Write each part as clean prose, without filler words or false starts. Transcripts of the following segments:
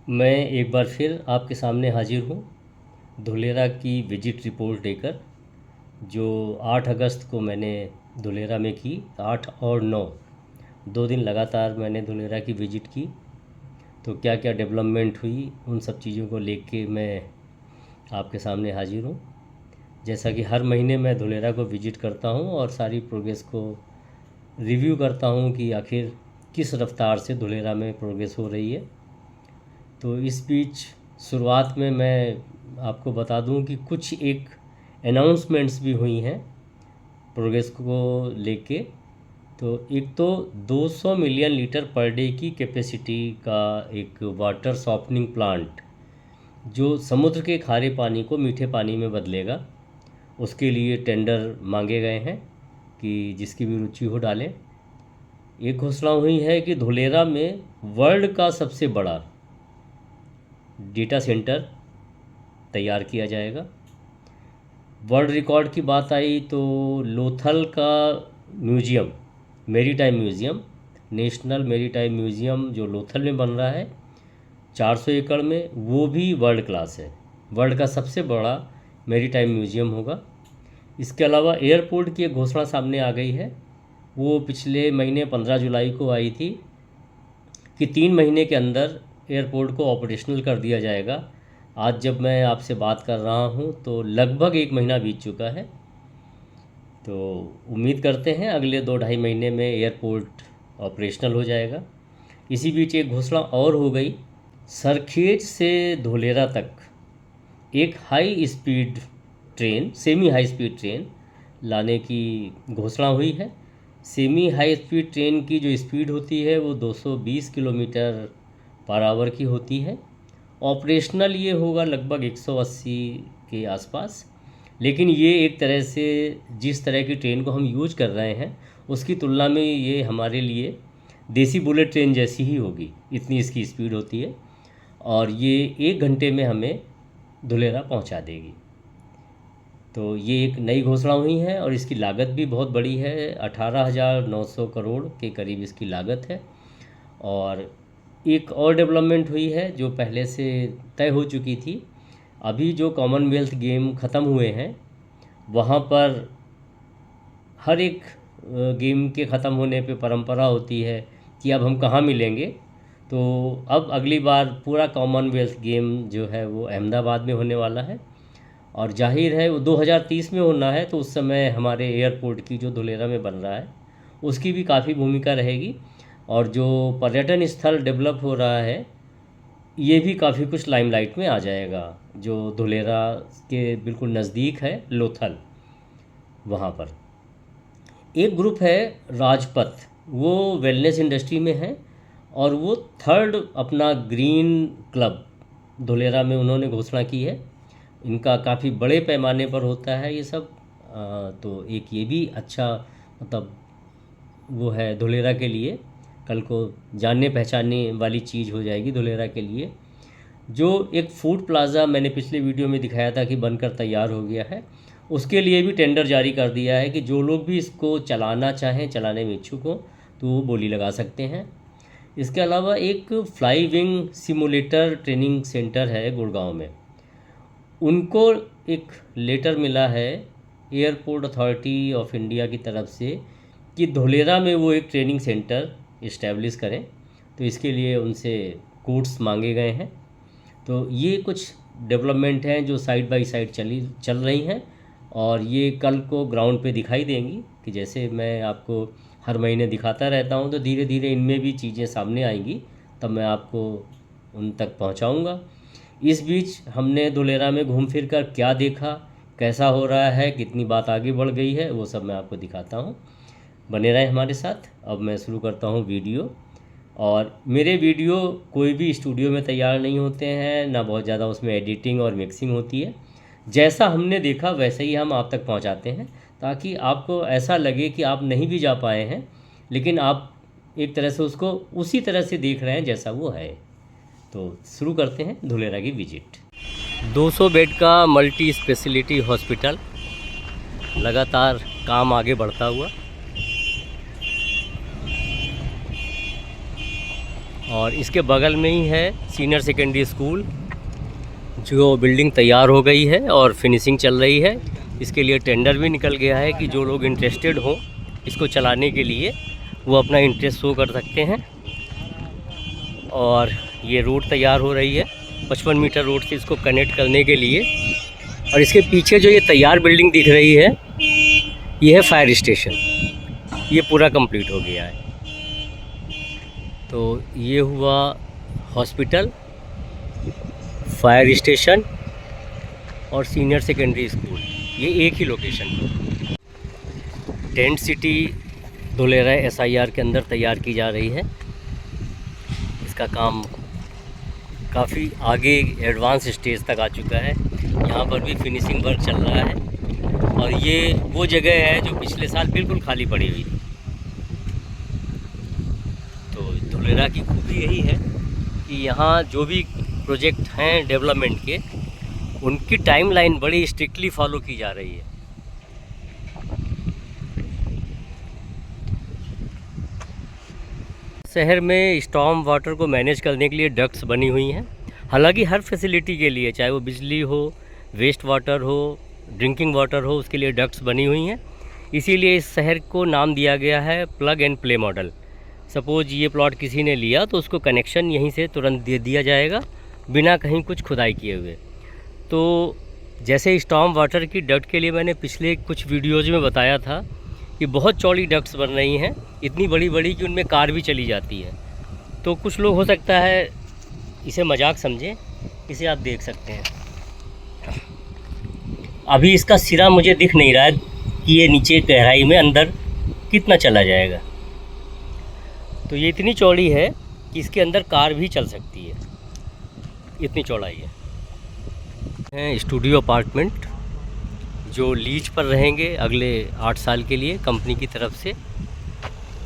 मैं एक बार फिर आपके सामने हाजिर हूँ धुलेरा की विजिट रिपोर्ट देकर। जो 8 अगस्त को मैंने धुलेरा में की, 8 और 9 2 दिन लगातार मैंने धुलेरा की विजिट की। तो क्या क्या डेवलपमेंट हुई उन सब चीज़ों को लेके मैं आपके सामने हाजिर हूँ। जैसा कि हर महीने मैं धुलेरा को विजिट करता हूँ और सारी प्रोग्रेस को रिव्यू करता हूँ कि आखिर किस रफ्तार से धुलेरा में प्रोग्रेस हो रही है। तो इस बीच शुरुआत में मैं आपको बता दूं कि कुछ एक अनाउंसमेंट्स भी हुई हैं प्रोग्रेस को लेके। तो एक तो 200 मिलियन लीटर पर डे की कैपेसिटी का एक वाटर सॉफ्टनिंग प्लांट जो समुद्र के खारे पानी को मीठे पानी में बदलेगा, उसके लिए टेंडर मांगे गए हैं कि जिसकी भी रुचि हो डालें। एक घोषणा हुई है कि धुलेरा में वर्ल्ड का सबसे बड़ा डेटा सेंटर तैयार किया जाएगा। वर्ल्ड रिकॉर्ड की बात आई तो लोथल का museum, maritime museum, national maritime museum जो लोथल में बन रहा है 400 एकड़ में, वो भी वर्ल्ड क्लास है। वर्ल्ड का सबसे बड़ा मेरीटाइम म्यूजियम होगा। इसके अलावा एयरपोर्ट की एक घोषणा सामने आ गई है। वो पिछले महीने 15 जुलाई को आई थी कि 3 महीने के अंदर एयरपोर्ट को ऑपरेशनल कर दिया जाएगा। आज जब मैं आपसे बात कर रहा हूँ तो लगभग 1 महीना बीत चुका है। तो उम्मीद करते हैं अगले 2-2.5 महीने में एयरपोर्ट ऑपरेशनल हो जाएगा। इसी बीच एक घोषणा और हो गई, सरखेज से धुलेरा तक एक high speed train, semi high speed train लाने की घोषणा हुई है। सेमी हाई स्पीड ट्रेन की जो स्पीड होती है वो 220 किलोमीटर पर आवर की होती है। ऑपरेशनल ये होगा लगभग 180 के आसपास। लेकिन ये एक तरह से जिस तरह की ट्रेन को हम यूज कर रहे हैं उसकी तुलना में ये हमारे लिए देसी बुलेट ट्रेन जैसी ही होगी, इतनी इसकी स्पीड होती है। और ये 1 घंटे में हमें धुलेरा पहुंचा देगी। तो ये एक नई घोषणा हुई है और इसकी लागत भी बहुत बड़ी है, 18,900 करोड़ के करीब इसकी लागत है। और एक और डेवलपमेंट हुई है जो पहले से तय हो चुकी थी। अभी जो कॉमनवेल्थ गेम ख़त्म हुए हैं वहाँ पर हर एक गेम के ख़त्म होने पे परंपरा होती है कि अब हम कहाँ मिलेंगे। तो अब अगली बार पूरा कॉमनवेल्थ गेम जो है वो अहमदाबाद में होने वाला है और जाहिर है वो 2030 में होना है। तो उस समय हमारे एयरपोर्ट की जो धुलेरा में बन रहा है उसकी भी काफ़ी भूमिका रहेगी। और जो पर्यटन स्थल डेवलप हो रहा है ये भी काफ़ी कुछ लाइमलाइट में आ जाएगा। जो धुलेरा के बिल्कुल नज़दीक है लोथल, वहाँ पर एक ग्रुप है राजपथ, वो वेलनेस इंडस्ट्री में है और वो 3rd अपना ग्रीन क्लब धुलेरा में उन्होंने घोषणा की है। इनका काफ़ी बड़े पैमाने पर होता है ये सब। तो एक ये भी अच्छा मतलब वो है धुलेरा के लिए, कल को जानने पहचानने वाली चीज़ हो जाएगी धुलेरा के लिए। जो एक फूड प्लाज़ा मैंने पिछले वीडियो में दिखाया था कि बनकर तैयार हो गया है, उसके लिए भी टेंडर जारी कर दिया है कि जो लोग भी इसको चलाना चाहें, चलाने में इच्छुक हों, तो वो बोली लगा सकते हैं। इसके अलावा एक fly wing simulator training centre है गुड़गांव में, उनको एक लेटर मिला है एयरपोर्ट अथॉरिटी ऑफ इंडिया की तरफ से कि धुलेरा में वो एक ट्रेनिंग सेंटर इस्टेब्लिश करें। तो इसके लिए उनसे कोड्स मांगे गए हैं। तो ये कुछ डेवलपमेंट हैं जो साइड बाय साइड चल रही हैं और ये कल को ग्राउंड पे दिखाई देंगी कि जैसे मैं आपको हर महीने दिखाता रहता हूँ तो धीरे धीरे इनमें भी चीज़ें सामने आएंगी, तब मैं आपको उन तक पहुँचाऊँगा। इस बीच हमने धुलेरा में घूम फिर कर क्या देखा, कैसा हो रहा है, कितनी बात आगे बढ़ गई है, वो सब मैं आपको दिखाता हूँ। बने रहें हमारे साथ। अब मैं शुरू करता हूँ वीडियो। और मेरे वीडियो कोई भी स्टूडियो में तैयार नहीं होते हैं, ना बहुत ज़्यादा उसमें एडिटिंग और मिक्सिंग होती है। जैसा हमने देखा वैसे ही हम आप तक पहुंचाते हैं, ताकि आपको ऐसा लगे कि आप नहीं भी जा पाए हैं लेकिन आप एक तरह से उसको उसी तरह से देख रहे हैं जैसा वो है। तो शुरू करते हैं धुलेरा की विजिट। 200 बेड का मल्टी स्पेशलिटी हॉस्पिटल, लगातार काम आगे बढ़ता हुआ। और इसके बगल में ही है सीनियर सेकेंडरी स्कूल, जो बिल्डिंग तैयार हो गई है और फिनिशिंग चल रही है। इसके लिए टेंडर भी निकल गया है कि जो लोग इंटरेस्टेड हों इसको चलाने के लिए वो अपना इंटरेस्ट शो कर सकते हैं। और ये रोड तैयार हो रही है 55 मीटर रोड से इसको कनेक्ट करने के लिए। और इसके पीछे जो ये तैयार बिल्डिंग दिख रही है ये है फायर स्टेशन, ये पूरा कंप्लीट हो गया है। तो ये हुआ हॉस्पिटल, फायर स्टेशन और सीनियर सेकेंडरी स्कूल, ये एक ही लोकेशन पर। टेंट सिटी धुलेरा SIR के अंदर तैयार की जा रही है। इसका काम काफ़ी आगे एडवांस स्टेज तक आ चुका है। यहाँ पर भी फिनिशिंग वर्क चल रहा है। और ये वो जगह है जो पिछले साल बिल्कुल खाली पड़ी हुई थी। तो धुलेरा की खूबी यही है कि यहाँ जो भी प्रोजेक्ट हैं डेवलपमेंट के, उनकी टाइमलाइन बड़ी स्ट्रिक्टली फॉलो की जा रही है। शहर में स्टॉर्म वाटर को मैनेज करने के लिए डक्ट्स बनी हुई हैं। हालांकि हर फैसिलिटी के लिए, चाहे वो बिजली हो, वेस्ट वाटर हो, ड्रिंकिंग वाटर हो, उसके लिए डक्ट्स बनी हुई हैं। इसीलिए इस शहर को नाम दिया गया है plug and play model. Suppose ये प्लॉट किसी ने लिया तो उसको कनेक्शन यहीं से तुरंत दे दिया जाएगा बिना कहीं कुछ खुदाई किए हुए। तो जैसे स्टॉर्म वाटर की डक्ट के लिए मैंने पिछले कुछ वीडियोज़ में बताया था कि बहुत चौड़ी डक्ट्स बन रही हैं, इतनी बड़ी बड़ी कि उनमें कार भी चली जाती है। तो कुछ लोग हो सकता है इसे मजाक समझें, इसे आप देख सकते हैं। अभी इसका सिरा मुझे दिख नहीं रहा है कि ये नीचे गहराई में अंदर कितना चला जाएगा। तो ये इतनी चौड़ी है कि इसके अंदर कार भी चल सकती है, इतनी चौड़ाई है। स्टूडियो अपार्टमेंट जो लीज पर रहेंगे अगले 8 साल के लिए कंपनी की तरफ से।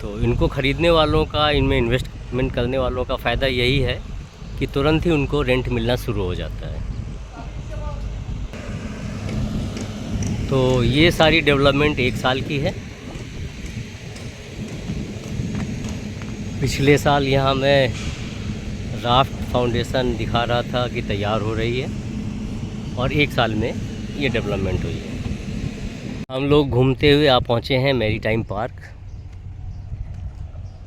तो इनको ख़रीदने वालों का, इनमें इन्वेस्टमेंट करने वालों का फ़ायदा यही है कि तुरंत ही उनको रेंट मिलना शुरू हो जाता है। तो ये सारी डेवलपमेंट 1 साल की है। पिछले साल यहाँ मैं राफ्ट फाउंडेशन दिखा रहा था कि तैयार हो रही है और 1 साल में ये डेवलपमेंट हुई है। हम लोग घूमते हुए आ पहुँचे हैं मैरीटाइम पार्क।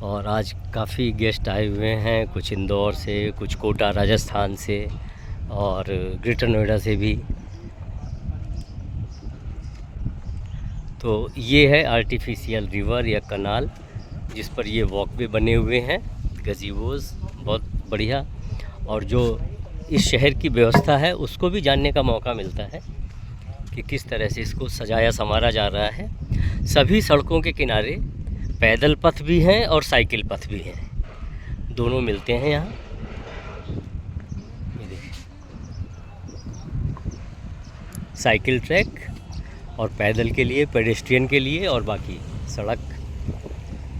और आज काफ़ी गेस्ट आए हुए हैं, कुछ इंदौर से, कुछ कोटा राजस्थान से और ग्रेटर नोएडा से भी। तो ये है आर्टिफिशियल रिवर या कनाल जिस पर ये वॉकवे बने हुए हैं, गजीबोज़, बहुत बढ़िया। और जो इस शहर की व्यवस्था है उसको भी जानने का मौका मिलता है कि किस तरह से इसको सजाया संवारा जा रहा है। सभी सड़कों के किनारे पैदल पथ भी हैं और साइकिल पथ भी हैं, दोनों मिलते हैं यहाँ। ये देखिए, साइकिल ट्रैक और पैदल के लिए, पेडेस्ट्रियन के लिए और बाकी सड़क।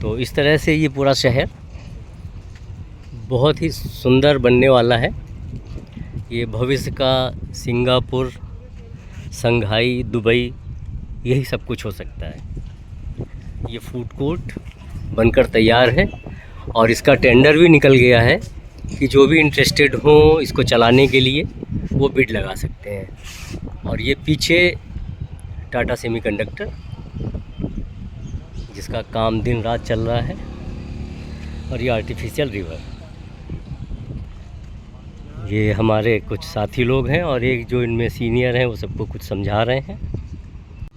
तो इस तरह से ये पूरा शहर बहुत ही सुंदर बनने वाला है। ये भविष्य का सिंगापुर, संघाई, दुबई, यही सब कुछ हो सकता है। ये फूड कोर्ट बनकर तैयार है और इसका टेंडर भी निकल गया है कि जो भी इंटरेस्टेड हो इसको चलाने के लिए वो बिड लगा सकते हैं। और ये पीछे टाटा सेमीकंडक्टर जिसका काम दिन रात चल रहा है। और ये आर्टिफिशियल रिवर, ये हमारे कुछ साथी लोग हैं और एक जो इनमें सीनियर हैं वो सबको कुछ समझा रहे हैं।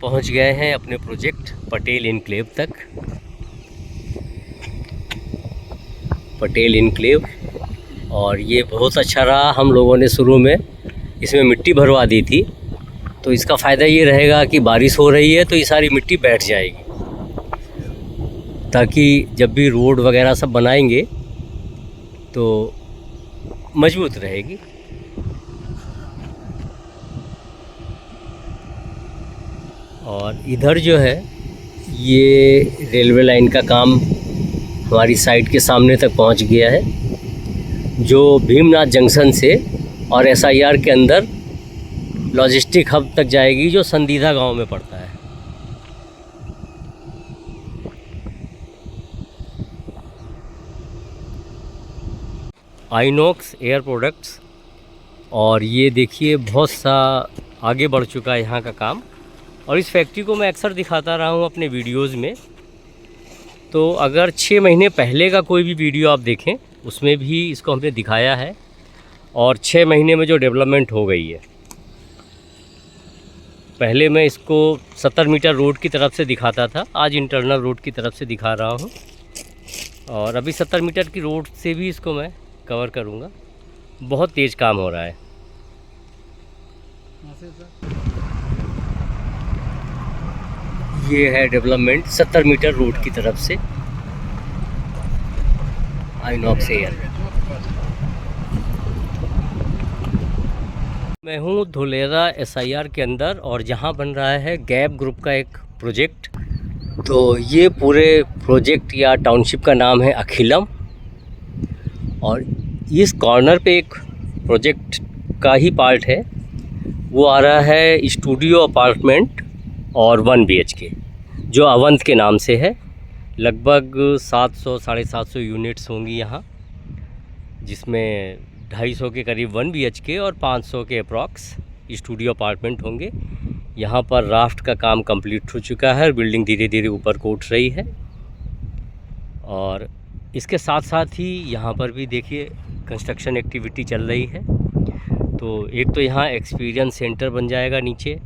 पहुंच गए हैं अपने प्रोजेक्ट पटेल इनक्लेव तक। पटेल इनक्लेव, और ये बहुत अच्छा रहा। हम लोगों ने शुरू में इसमें मिट्टी भरवा दी थी, तो इसका फ़ायदा ये रहेगा कि बारिश हो रही है तो ये सारी मिट्टी बैठ जाएगी, ताकि जब भी रोड वगैरह सब बनाएंगे तो मजबूत रहेगी। और इधर जो है ये रेलवे लाइन का काम हमारी साइट के सामने तक पहुंच गया है, जो भीमनाथ जंक्शन से और SIR के अंदर लॉजिस्टिक हब तक जाएगी, जो संदीदा गांव में पड़ता है। INOX air products. और ये देखिए बहुत सा आगे बढ़ चुका है यहाँ का काम। और इस फैक्ट्री को मैं अक्सर दिखाता रहा हूँ अपने वीडियोज़ में। तो अगर 6 महीने पहले का कोई भी वीडियो आप देखें उसमें भी इसको हमने दिखाया है, और 6 महीने में जो डेवलपमेंट हो गई है। पहले मैं इसको 70 मीटर रोड की तरफ से दिखाता था, आज इंटरनल रोड की तरफ से दिखा रहा हूँ। और अभी 70 मीटर की रोड से भी इसको मैं कवर करूँगा। बहुत तेज़ काम हो रहा है। ये है डेवलपमेंट 70 मीटर रोड की तरफ से आइनॉक्स एयर। मैं हूँ धुलेरा SIR के अंदर, और जहाँ बन रहा है गैप ग्रुप का एक प्रोजेक्ट। तो ये पूरे प्रोजेक्ट या टाउनशिप का नाम है अखिलम। और इस कॉर्नर पे एक प्रोजेक्ट का ही पार्ट है, वो आ रहा है स्टूडियो अपार्टमेंट और 1 BHK, जो अवंत के नाम से है। लगभग 700-750 यूनिट्स होंगी यहाँ, जिसमें 250 के करीब 1 BHK और 500 के अप्रॉक्स स्टूडियो अपार्टमेंट होंगे। यहाँ पर राफ्ट का काम कंप्लीट हो चुका है और बिल्डिंग धीरे धीरे ऊपर को उठ रही है। और इसके साथ साथ ही यहाँ पर भी देखिए कंस्ट्रक्शन एक्टिविटी चल रही है। तो एक तो यहाँ एक्सपीरियंस सेंटर बन जाएगा नीचे,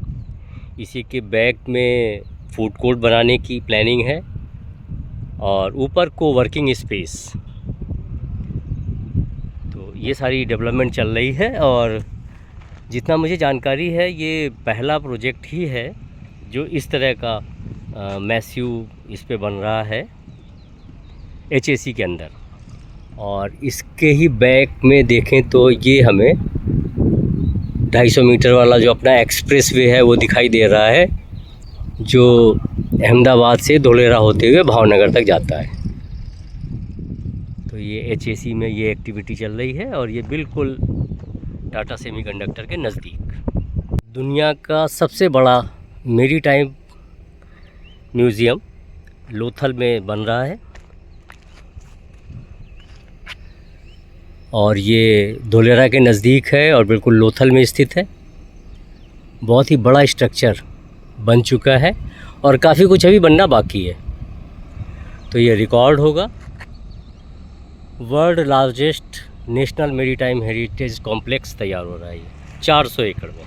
इसी के बैक में फूड कोर्ट बनाने की प्लानिंग है, और ऊपर को वर्किंग स्पेस। तो ये सारी डेवलपमेंट चल रही है। और जितना मुझे जानकारी है ये पहला प्रोजेक्ट ही है जो इस तरह का मैस्यू इस पे बन रहा है HAC के अंदर। और इसके ही बैक में देखें तो ये हमें 250 मीटर वाला जो अपना एक्सप्रेस वे है वो दिखाई दे रहा है, जो अहमदाबाद से धुलेरा होते हुए भावनगर तक जाता है। तो ये HAC में ये एक्टिविटी चल रही है, और ये बिल्कुल टाटा सेमीकंडक्टर के नज़दीक। दुनिया का सबसे बड़ा मेरीटाइम म्यूज़ियम लोथल में बन रहा है, और ये धुलेरा के नज़दीक है और बिल्कुल लोथल में स्थित है। बहुत ही बड़ा स्ट्रक्चर बन चुका है और काफ़ी कुछ अभी बनना बाकी है। तो ये रिकॉर्ड होगा। World largest national maritime heritage complex तैयार हो रहा है 400 एकड़ में।